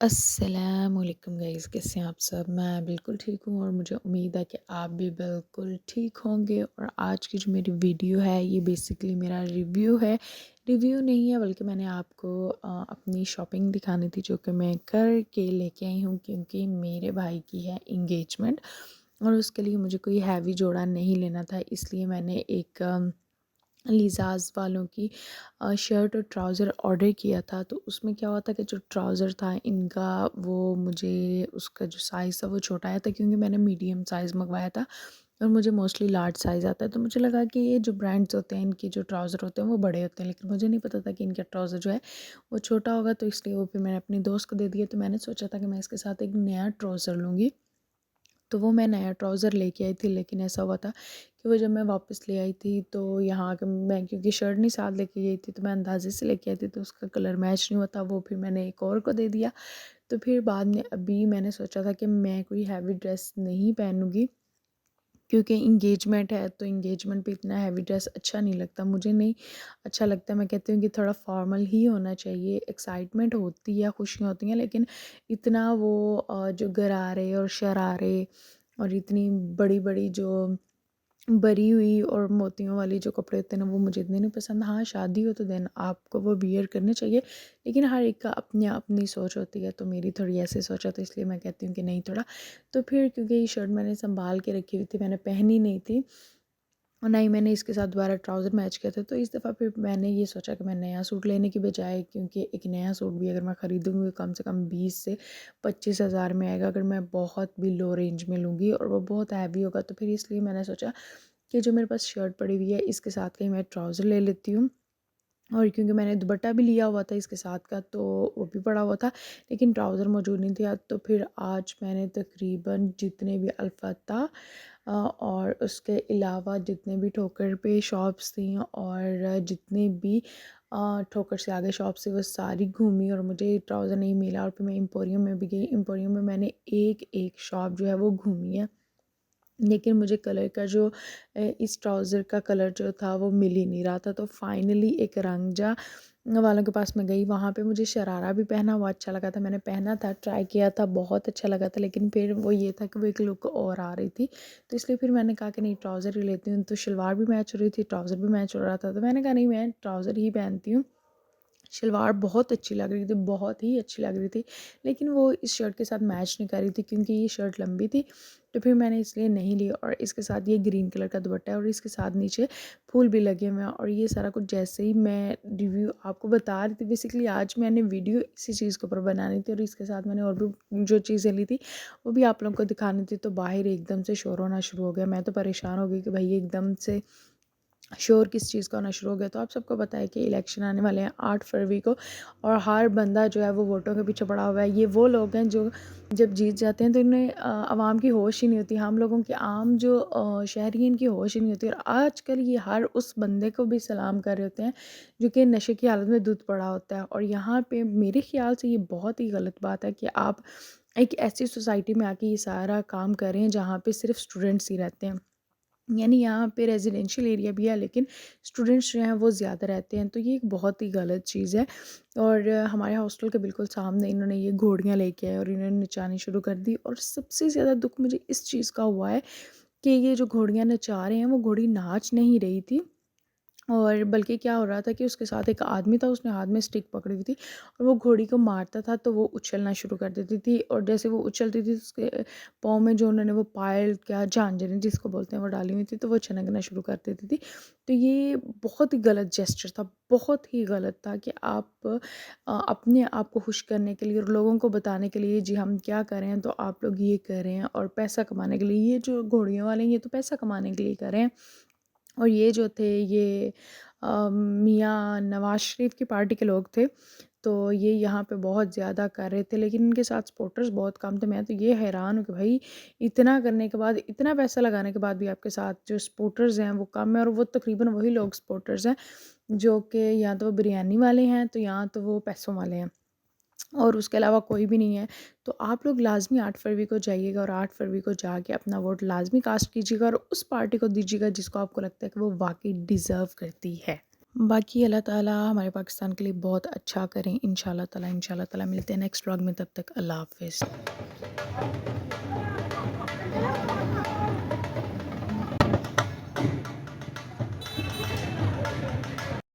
अस्सलामुअलैकुम गाइस, कैसे हैं आप सब। मैं बिल्कुल ठीक हूँ और मुझे उम्मीद है कि आप भी बिल्कुल ठीक होंगे। और आज की जो मेरी वीडियो है ये बेसिकली मेरा रिव्यू है। रिव्यू नहीं है बल्कि मैंने आपको अपनी शॉपिंग दिखानी थी जो कि मैं करके लेके आई हूँ, क्योंकि मेरे भाई की है इंगेजमेंट और उसके लिए मुझे कोई हैवी जोड़ा नहीं लेना था। इसलिए मैंने एक लिज़ाज़ वालों की शर्ट और ट्राउज़र ऑर्डर किया था। तो उसमें क्या हुआ था कि जो ट्राउज़र था इनका, वो मुझे उसका जो साइज़ था वो छोटा आया था, क्योंकि मैंने मीडियम साइज़ मंगवाया था और मुझे मोस्टली लार्ज साइज़ आता है। तो मुझे लगा कि ये जो ब्रांड्स होते हैं इनके जो ट्राउज़र होते हैं वो बड़े होते हैं, लेकिन मुझे नहीं पता था कि इनका ट्राउज़र जो है वो छोटा होगा। तो इसलिए वो फिर मैंने अपनी दोस्त को दे दिया। तो मैंने सोचा था कि मैं इसके साथ एक नया ट्राउज़र लूँगी। तो वो मैं नया ट्राउज़र लेके आई थी, लेकिन ऐसा हुआ था कि वो जब मैं वापस ले आई थी तो यहाँ के मैं, क्योंकि शर्ट नहीं साथ लेके गई थी तो मैं अंदाज़े से लेके आई थी, तो उसका कलर मैच नहीं हुआ था। वो फिर मैंने एक और को दे दिया। तो फिर बाद में अभी मैंने सोचा था कि मैं कोई हैवी ड्रेस नहीं पहनूँगी, क्योंकि इंगेजमेंट है। तो इंगेजमेंट पे इतना हैवी ड्रेस अच्छा नहीं लगता, मुझे नहीं अच्छा लगता। मैं कहती हूँ कि थोड़ा फॉर्मल ही होना चाहिए। एक्साइटमेंट होती है, खुशियाँ होती हैं, लेकिन इतना वो जो गरारे और शरारे और इतनी बड़ी बड़ी जो भरी हुई और मोतियों वाली जो कपड़े होते हैं ना, वो मुझे इतने नहीं पसंद। हाँ, शादी हो तो देन आपको वो वियर करने चाहिए, लेकिन हर एक का अपनी अपनी सोच होती है। तो मेरी थोड़ी ऐसे सोच है, तो इसलिए मैं कहती हूँ कि नहीं थोड़ा। तो फिर क्योंकि ये शर्ट मैंने संभाल के रखी हुई थी, मैंने पहनी नहीं थी और ना ही मैंने इसके साथ दोबारा ट्राउज़र मैच किया था। तो इस दफ़ा फिर मैंने ये सोचा कि मैं नया सूट लेने की बजाय, क्योंकि एक नया सूट भी अगर मैं ख़रीदूँगी कम से कम 20 से 25 हज़ार में आएगा, अगर मैं बहुत भी लो रेंज में लूँगी और वो बहुत हैवी होगा। तो फिर इसलिए मैंने सोचा कि जो मेरे पास शर्ट पड़ी हुई है इसके साथ कहीं मैं ट्राउज़र ले लेती हूँ। और क्योंकि मैंने दुपट्टा भी लिया हुआ था इसके साथ का, तो वो भी पड़ा हुआ था, लेकिन ट्राउज़र मौजूद नहीं था। तो फिर आज मैंने तकरीबन जितने भी अल्फ़ाता और उसके अलावा जितने भी ठोकर पे शॉप्स थी और जितने भी ठोकर से आगे शॉप्स थी वो सारी घूमी और मुझे ट्राउज़र नहीं मिला। और फिर मैं एम्पोरियम में भी गई। एम्पोरियम में मैंने एक एक शॉप जो है वो घूमी है, लेकिन मुझे कलर का जो इस ट्राउज़र का कलर जो था वो मिल ही नहीं रहा था। तो फाइनली एक रंगजा वालों के पास मैं गई, वहाँ पे मुझे शरारा भी पहना हुआ अच्छा लगा था। मैंने पहना था, ट्राई किया था, बहुत अच्छा लगा था, लेकिन फिर वो ये था कि वो एक लुक और आ रही थी। तो इसलिए फिर मैंने कहा कि नहीं, ट्राउज़र ही लेती हूँ। तो शलवार भी मैच हो रही थी, ट्राउज़र भी मैच हो रहा था, तो मैंने कहा नहीं, मैं ट्राउज़र ही पहनती हूँ। शलवार बहुत अच्छी लग रही थी, बहुत ही अच्छी लग रही थी, लेकिन वो इस शर्ट के साथ मैच नहीं कर रही थी, क्योंकि ये शर्ट लंबी थी। तो फिर मैंने इसलिए नहीं ली। और इसके साथ ये ग्रीन कलर का दुपट्टा है और इसके साथ नीचे फूल भी लगे हुए हैं। और ये सारा कुछ जैसे ही मैं रिव्यू आपको बता रही थी, बेसिकली आज मैंने वीडियो इसी चीज़ के ऊपर बनानी थी और इसके साथ मैंने और भी जो चीज़ें ली थी वो भी आप लोगों को दिखानी थी। तो बाहर एकदम से शोर होना शुरू हो गया। मैं तो परेशान हो गई कि भाई एकदम से शोर किस चीज़ का होना शुरू हो गया। तो आप सबको पता है कि इलेक्शन आने वाले हैं 8 फरवरी को, और हर बंदा जो है वो वोटों के पीछे पड़ा हुआ है। ये वो लोग हैं जो जब जीत जाते हैं तो इन्हें आवाम की होश ही नहीं होती। हम लोगों की आम जो शहरी हैं, इनकी होश ही नहीं होती। और आजकल ये हर उस बंदे को भी सलाम कर रहे होते हैं जो कि नशे की हालत में दूध पड़ा होता है। और यहाँ पे मेरे ख्याल से ये बहुत ही गलत बात है कि आप एक ऐसी सोसाइटी में आके ये सारा काम कर रहे हैं जहाँ पे सिर्फ स्टूडेंट्स ही रहते हैं। यानी यहाँ पे रेजिडेंशियल एरिया भी है, लेकिन स्टूडेंट्स जो हैं वो ज़्यादा रहते हैं। तो ये एक बहुत ही गलत चीज़ है। और हमारे हॉस्टल के बिल्कुल सामने इन्होंने ये घोड़ियाँ लेके आए और इन्होंने नचानी शुरू कर दी। और सबसे ज़्यादा दुख मुझे इस चीज़ का हुआ है कि ये जो घोड़ियाँ नचा रहे हैं वो घोड़ी नाच नहीं रही थी, और बल्कि क्या हो रहा था कि उसके साथ एक आदमी था, उसने हाथ में स्टिक पकड़ी हुई थी और वो घोड़ी को मारता था तो वो उछलना शुरू कर देती थी। और जैसे वो उछलती थी उसके पाँव में जो उन्होंने वो पायल क्या झांझरें जिसको बोलते हैं वो डाली हुई थी, तो वो छनकना शुरू कर देती थी। तो ये बहुत ही गलत जेस्चर था, बहुत ही गलत था कि आप अपने आप को खुश करने के लिए और लोगों को बताने के लिए जी हम क्या कर रहे हैं, तो आप लोग ये कर रहे हैं और पैसा कमाने के लिए। ये जो घोड़ियों वाले हैं ये तो पैसा कमाने के लिए कर रहे हैं। और ये जो थे ये मियाँ नवाज़ शरीफ की पार्टी के लोग थे, तो ये यहाँ पे बहुत ज़्यादा कर रहे थे, लेकिन इनके साथ सपोर्टर्स बहुत कम थे। मैं तो ये हैरान हूँ कि भाई इतना करने के बाद, इतना पैसा लगाने के बाद भी आपके साथ जो सपोर्टर्स हैं वो कम है। और वो तकरीबन वही लोग सपोर्टर्स हैं जो कि या तो वो बिरयानी वाले हैं, तो या तो वो पैसों वाले हैं, और उसके अलावा कोई भी नहीं है। तो आप लोग लाज़मी 8 फरवरी को जाइएगा और 8 फरवरी को जाके अपना वोट लाज़मी कास्ट कीजिएगा और उस पार्टी को दीजिएगा जिसको आपको लगता है कि वो वाक़ई डिज़र्व करती है। बाकी अल्लाह ताला हमारे पाकिस्तान के लिए बहुत अच्छा करें इंशाल्लाह ताला मिलते हैं नेक्स्ट व्लॉग में, तब तक अल्लाह हाफ़िज़।